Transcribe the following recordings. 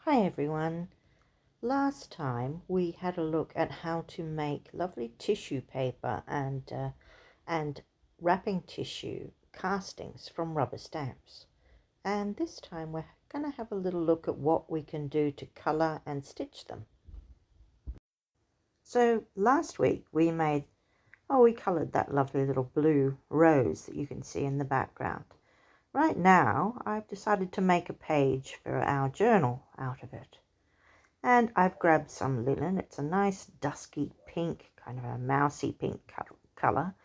Hi everyone. Last time we had a look at how to make lovely tissue paper and wrapping tissue castings from rubber stamps. And this time we're going to have a little look at what we can do to colour and stitch them. So last week we coloured that lovely little blue rose that you can see in the background. Right now I've decided to make a page for our journal out of it. And I've grabbed some linen. It's a nice dusky pink, kind of a mousy pink colour.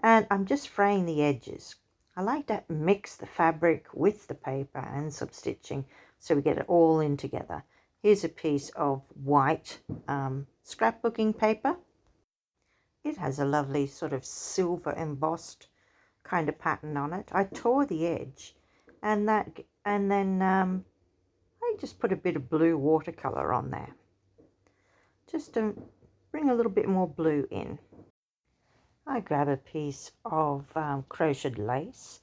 And I'm just fraying the edges. I like to mix the fabric with the paper and some stitching so we get it all in together. Here's a piece of white scrapbooking paper. It has a lovely sort of silver embossed kind of pattern on it. I tore the edge and then I just put a bit of blue watercolour on there, just to bring a little bit more blue in. I grab a piece of crocheted lace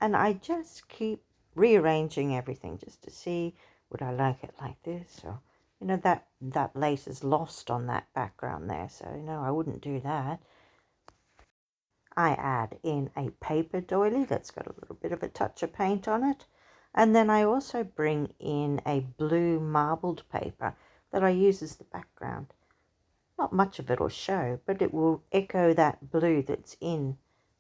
and I just keep rearranging everything just to see, would I like it like this, or that lace is lost on that background there, so I wouldn't do that. I add in a paper doily that's got a little bit of a touch of paint on it. And then I also bring in a blue marbled paper that I use as the background. Not much of it will show, but it will echo that blue that's in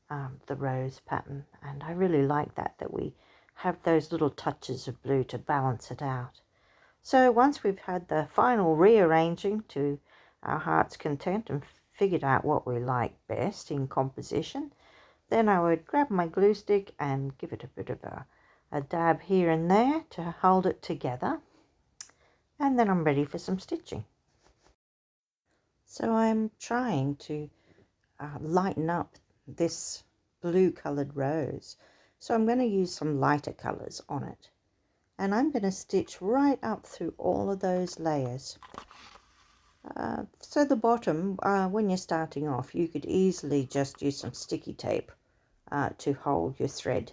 the rose pattern. And I really like that we have those little touches of blue to balance it out. So once we've had the final rearranging to our heart's content and figured out what we like best in composition, then I would grab my glue stick and give it a bit of a dab here and there to hold it together, and then I'm ready for some stitching. So I'm trying to lighten up this blue colored rose, so I'm going to use some lighter colors on it, and I'm going to stitch right up through all of those layers. So the bottom, when you're starting off, you could easily just use some sticky tape to hold your thread.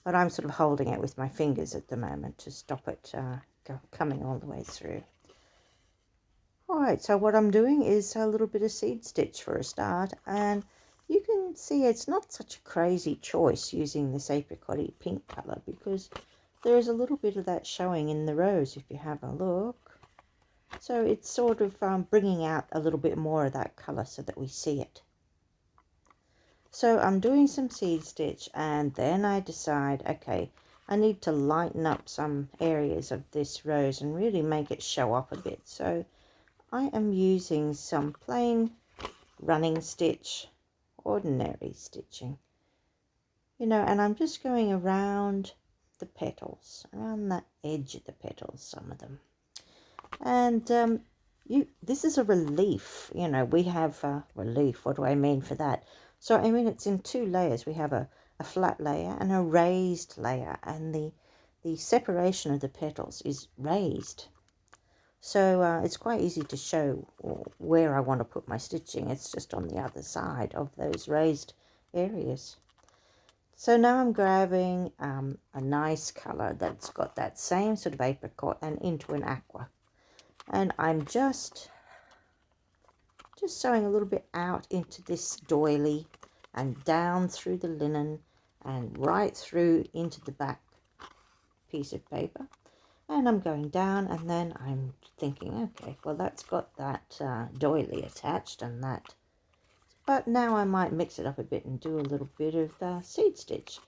But I'm sort of holding it with my fingers at the moment to stop it coming all the way through. Alright, so what I'm doing is a little bit of seed stitch for a start, and you can see it's not such a crazy choice using this apricot-y pink colour, because there is a little bit of that showing in the rose if you have a look. So it's sort of bringing out a little bit more of that colour so that we see it. So I'm doing some seed stitch, and then I decide, okay, I need to lighten up some areas of this rose and really make it show up a bit. So I am using some plain running stitch, ordinary stitching, and I'm just going around the petals, around the edge of the petals, some of them. And this is a relief, we have relief. What do I mean for that? So I mean it's in two layers. We have a flat layer and a raised layer, and the separation of the petals is raised. So it's quite easy to show where I want to put my stitching. It's just on the other side of those raised areas. So now I'm grabbing a nice colour that's got that same sort of apricot and into an aqua. And I'm just sewing a little bit out into this doily and down through the linen and right through into the back piece of paper. And I'm going down, and then I'm thinking, okay, well that's got that doily attached and that. But now I might mix it up a bit and do a little bit of seed stitch.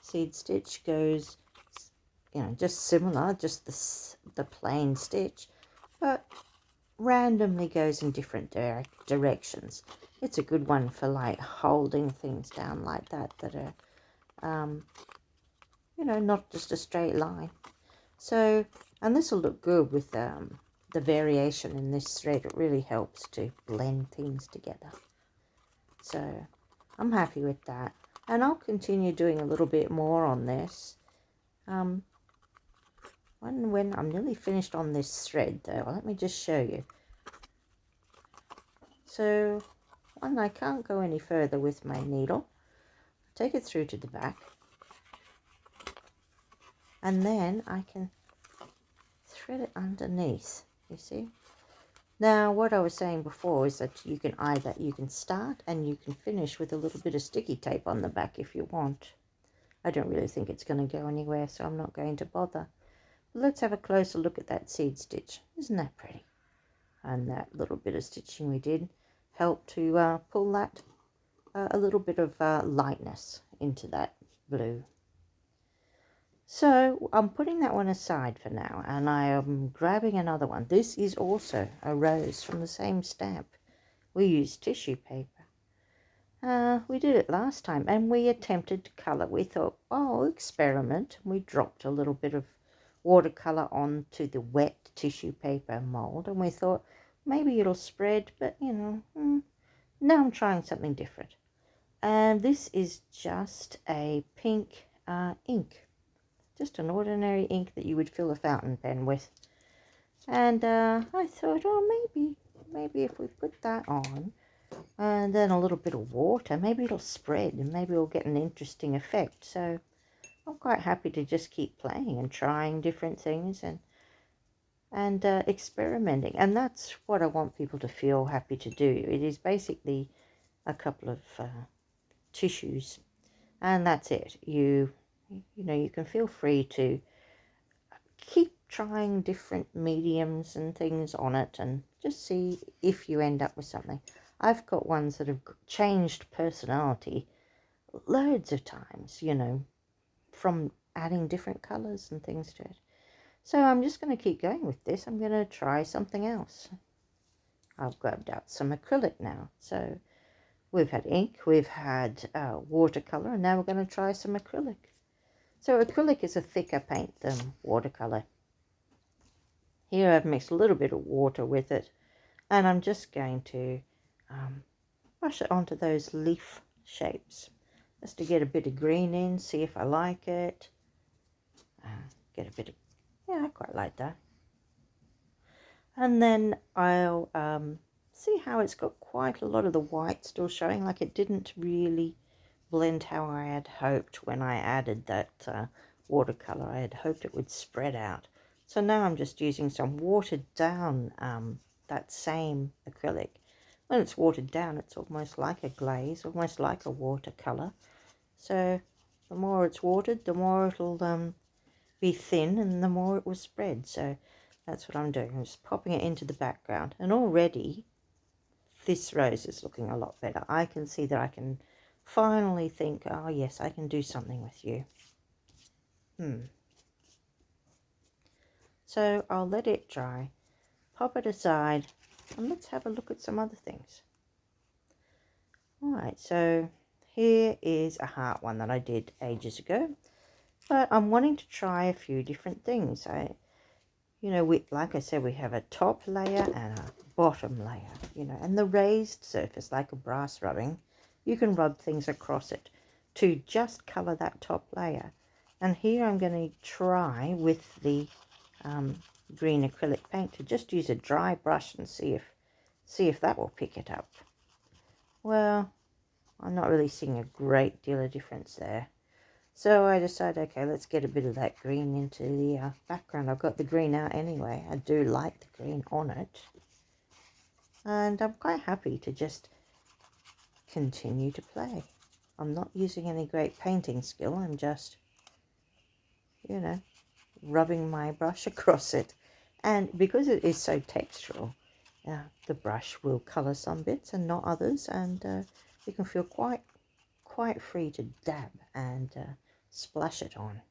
Seed stitch goes, just similar, just the plain stitch, but randomly goes in different directions. It's a good one for like holding things down like that are not just a straight line. So, and this will look good with the variation in this thread. It really helps to blend things together. So I'm happy with that, and I'll continue doing a little bit more on this when I'm nearly finished on this thread though. Let me just show you. So when I can't go any further with my needle, take it through to the back, and then I can thread it underneath, you see. Now what I was saying before is that you can start and you can finish with a little bit of sticky tape on the back if you want. I don't really think it's going to go anywhere, so I'm not going to bother. But let's have a closer look at that seed stitch. Isn't that pretty? And that little bit of stitching we did helped to pull that a little bit of lightness into that blue. So I'm putting that one aside for now, and I am grabbing another one. This is also a rose from the same stamp. We used tissue paper. We did it last time, and we attempted to colour. We thought, oh, experiment. We dropped a little bit of watercolour onto the wet tissue paper mould, and we thought maybe it'll spread, but you know, now I'm trying something different. And this is just a pink ink, just an ordinary ink that you would fill a fountain pen with. And I thought, oh, maybe if we put that on and then a little bit of water, maybe it'll spread and maybe we'll get an interesting effect. So I'm quite happy to just keep playing and trying different things and experimenting. And that's what I want people to feel happy to do. It is basically a couple of tissues, and that's it. You know, you can feel free to keep trying different mediums and things on it and just see if you end up with something. I've got ones that have changed personality loads of times, you know, from adding different colours and things to it. So I'm just going to keep going with this. I'm going to try something else. I've grabbed out some acrylic now. So we've had ink, we've had watercolour, and now we're going to try some acrylic. So acrylic is a thicker paint than watercolour. Here I've mixed a little bit of water with it, and I'm just going to brush it onto those leaf shapes just to get a bit of green in, see if I like it. Get a bit of, yeah, I quite like that. And then I'll see how it's got quite a lot of the white still showing, like it didn't really blend how I had hoped when I added that watercolour. I had hoped it would spread out. So now I'm just using some watered down that same acrylic. When it's watered down, it's almost like a glaze, almost like a watercolour. So the more it's watered, the more it'll be thin and the more it will spread. So that's what I'm doing. I'm just popping it into the background. And already this rose is looking a lot better. I can see that I can finally think, oh yes, I can do something with you. So I'll let it dry, pop it aside, and let's have a look at some other things. Alright, so here is a heart one that I did ages ago, but I'm wanting to try a few different things. You know, like I said, we have a top layer and a bottom layer, you know, and the raised surface, like a brass rubbing, you can rub things across it to just colour that top layer. And here I'm going to try with the green acrylic paint to just use a dry brush and see if that will pick it up. Well, I'm not really seeing a great deal of difference there. So I decided, okay, let's get a bit of that green into the background. I've got the green out anyway. I do like the green on it. And I'm quite happy to just continue to play. I'm not using any great painting skill. I'm just, you know, rubbing my brush across it. And because it is so textural, the brush will colour some bits and not others. And you can feel quite free to dab and splash it on.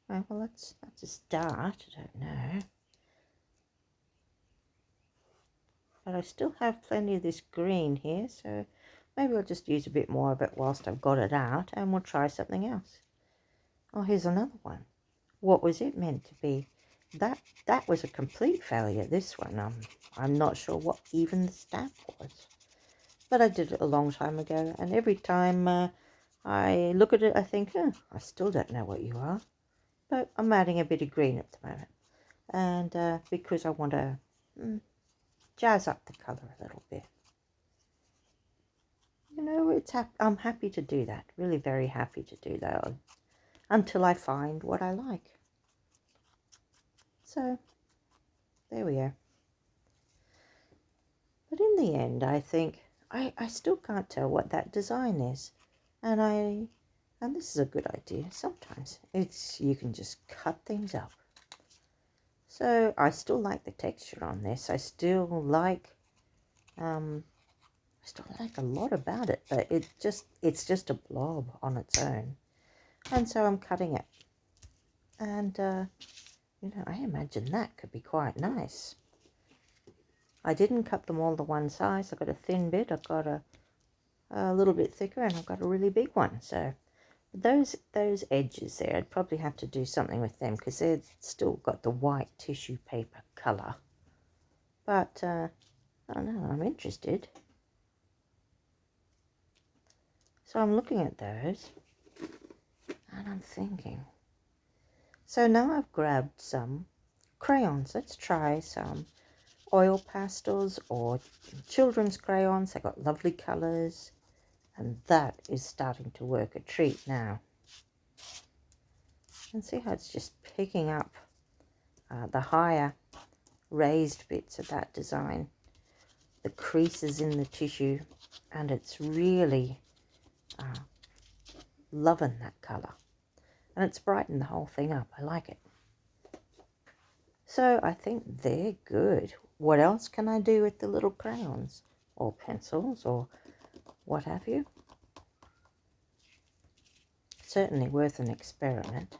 Right, well, that's a start. I don't know. But I still have plenty of this green here, so maybe I'll just use a bit more of it whilst I've got it out, and we'll try something else. Oh, here's another one. What was it meant to be? That was a complete failure, this one. I'm not sure what even the stamp was. But I did it a long time ago, and every time I look at it, I think, oh, I still don't know what you are. But I'm adding a bit of green at the moment. And because I want to jazz up the colour a little bit. You know, I'm happy to do that. Really very happy to do that until I find what I like. So there we go. But in the end, I think I still can't tell what that design is. And this is a good idea. Sometimes you can just cut things up. So I still like the texture on this. I still like a lot about it, but it's just a blob on its own. And so I'm cutting it. And I imagine that could be quite nice. I didn't cut them all to one size. I got a thin bit, I've got a little bit thicker, and I've got a really big one. So those edges there, I'd probably have to do something with them because they've still got the white tissue paper colour. But I don't know, I'm interested. So I'm looking at those and I'm thinking. So now I've grabbed some crayons. Let's try some oil pastels or children's crayons. They've got lovely colours. And that is starting to work a treat now. And see how it's just picking up the higher raised bits of that design, the creases in the tissue, and it's really loving that colour. And it's brightened the whole thing up. I like it. So I think they're good. What else can I do with the little crayons or pencils or what have you? Certainly worth an experiment.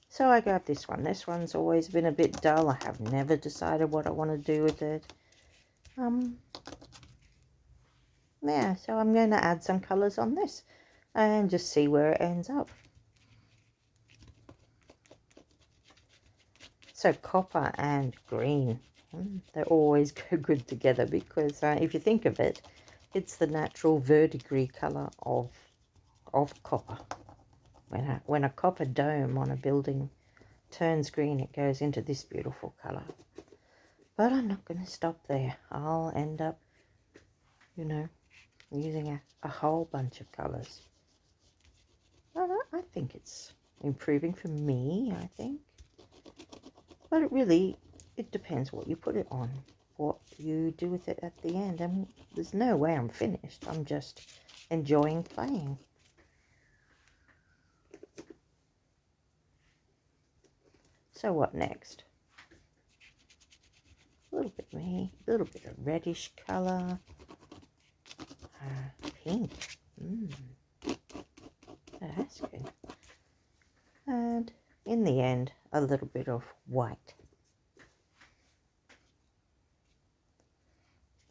So I grabbed this one. This one's always been a bit dull. I have never decided what I want to do with it. Yeah, so I'm going to add some colours on this and just see where it ends up. So copper and green, they always go good together because if you think of it, it's the natural verdigris colour of copper. When a copper dome on a building turns green, it goes into this beautiful colour. But I'm not going to stop there. I'll end up, using a whole bunch of colours. I think it's improving for me, I think. But it depends what you put it on, what you do with it at the end. I mean, there's no way I'm finished. I'm just enjoying playing. So what next? A little bit of reddish colour. Pink. That's good. And in the end, a little bit of white.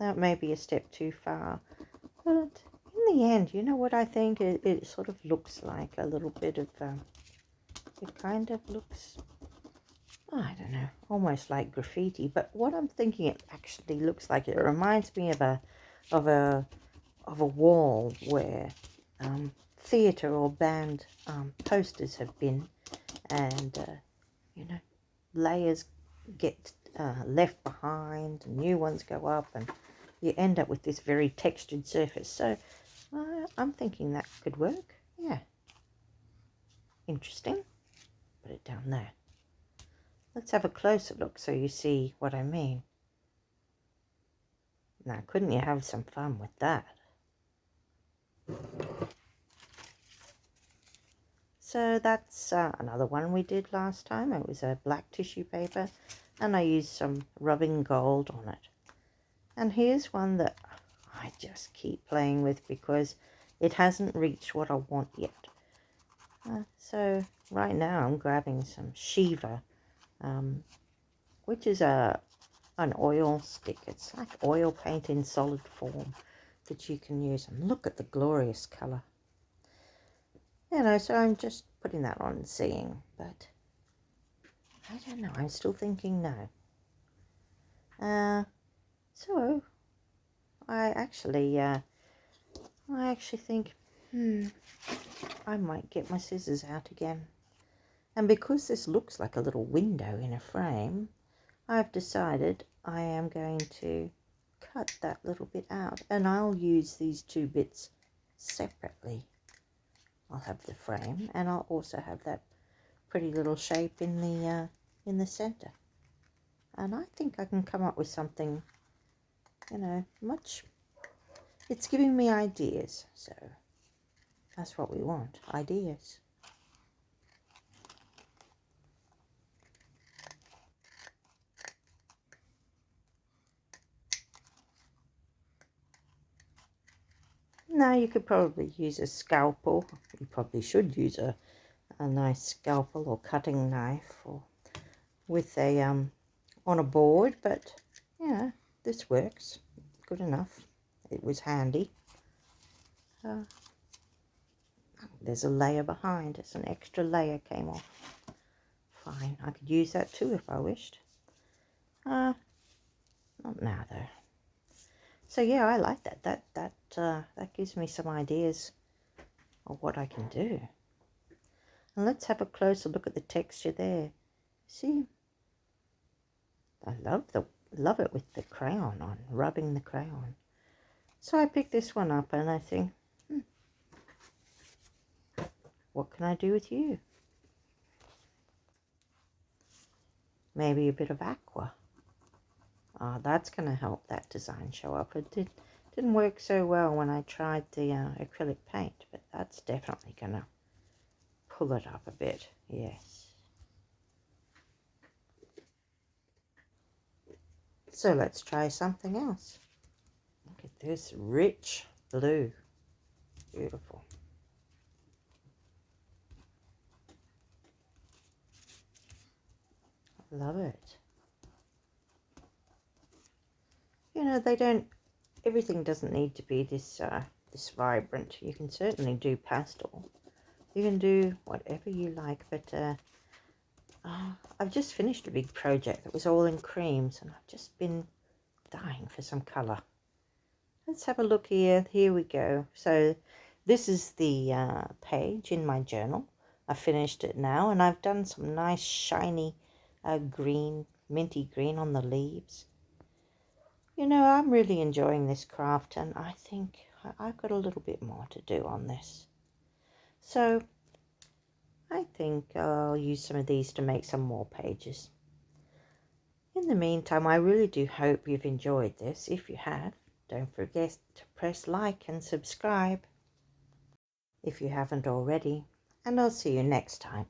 That may be a step too far, but in the end, you know what I think? It sort of looks like a little bit of, it kind of looks, I don't know, almost like graffiti. But what I'm thinking it actually looks like, it reminds me of a wall where theatre or band posters have been, and layers get left behind, new ones go up, and you end up with this very textured surface. So I'm thinking that could work. Yeah, interesting. Put it down there. Let's have a closer look so you see what I mean. Now, couldn't you have some fun with that? So that's another one we did last time. It was a black tissue paper, and I used some rubbing gold on it. And here's one that I just keep playing with because it hasn't reached what I want yet. So right now I'm grabbing some Shiva, which is an oil stick. It's like oil paint in solid form that you can use. And look at the glorious colour. So I'm just putting that on and seeing, but I don't know. I'm still thinking no. So I actually think, I might get my scissors out again. And because this looks like a little window in a frame, I've decided I am going to cut that little bit out, and I'll use these two bits separately. I'll have the frame, and I'll also have that pretty little shape in the in the center. And I think I can come up with something, you know, it's giving me ideas. So that's what we want, ideas. Now you could probably use a scalpel. You probably should use a nice scalpel or cutting knife, or with a on a board, but yeah, this works good enough. It was handy. There's a layer behind. It's an extra layer came off. Fine, I could use that too if I wished. Not now though. So yeah, I like that. That gives me some ideas of what I can do. And let's have a closer look at the texture there. See, I love it with the crayon on, rubbing the crayon. So I picked this one up and I think, what can I do with you? Maybe a bit of aqua. That's going to help that design show up. It didn't work so well when I tried the acrylic paint, but that's definitely going to pull it up a bit. Yes. So let's try something else. Look at this rich blue. Beautiful. Love it. You know, everything doesn't need to be this vibrant. You can certainly do pastel. You can do whatever you like, but I've just finished a big project that was all in creams, and I've just been dying for some colour. Let's have a look here. Here we go. So this is the page in my journal. I finished it now, and I've done some nice shiny green, minty green on the leaves. You know, I'm really enjoying this craft, and I think I've got a little bit more to do on this. So I think I'll use some of these to make some more pages. In the meantime, I really do hope you've enjoyed this. If you have, don't forget to press like and subscribe if you haven't already, and I'll see you next time.